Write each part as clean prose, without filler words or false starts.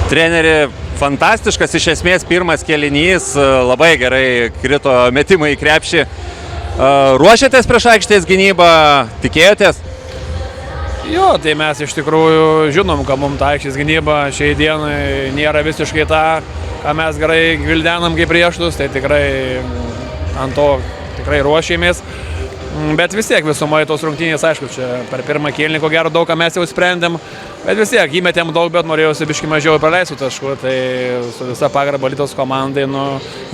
Treneri, fantastiškas iš esmės pirmas kėlinys, labai gerai krito metimai į krepšį. Ruošiatės prieš aikštės gynybą, tikėjotės? Jo, tai mes iš tikrųjų žinom, kad mums ta aikštės gynyba šiai dienai nėra visiškai ta, ką mes gerai gvildenam kaip priešus, tai tikrai ant to tikrai ruošėmės. Bet vis tiek visumai tos rungtynės, aišku, čia per pirmą kėlinį ko gero daug ką mes jau sprendėm, bet vis tiek įmetėm daug, bet norėjusi biškį mažiau praleistų taškų, tai su visa pagarba Alytaus komandai,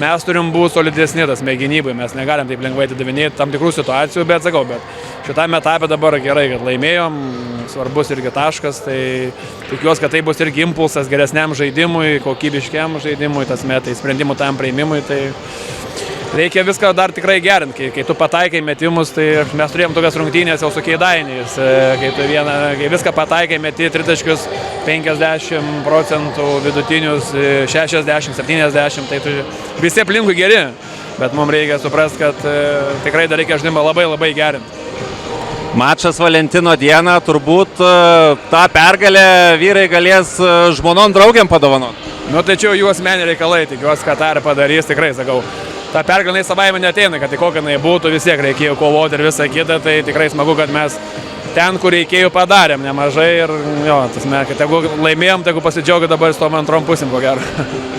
mes turim būti solidesni tas gynybai, mes negalim taip lengvai atidavinėti tam tikrų situacijų, bet sakau, šitame etape dabar gerai, kad laimėjom, svarbus irgi taškas, tai tikiuosi, kad tai bus irgi impulsas geresniam žaidimui, kokybiškiam žaidimui, tas metai sprendimų tam priėmimui, tai reikia viską dar tikrai gerinti, kai tu pataikai metimus, tai mes turėjom tokias rungtynės jau su Kėdainiais, kai viską pataikai meti tritaškius 50% vidutinius, 60-70, tai visi aplinkui geri, bet mums reikia suprasti, kad tikrai dar reikia žaidimą labai gerinti. Mačas Valentino dieną, turbūt tą pergalę vyrai galės žmonom draugiam padovanoti. Tai čia jų asmeniai reikalai, tikiuosi, kad tą ir padarys, tikrai sakau. Ta pergalė savaime neateina, kad kokia jinai būtų, vis tiek reikėjo kovoti ir visą kitą, tai tikrai smagu, kad mes ten, kur reikėjo, padarėm nemažai ir jo, kad jeigu laimėjom, tai pasidžiaugiu dabar su tom antrom pusėm, ko gero.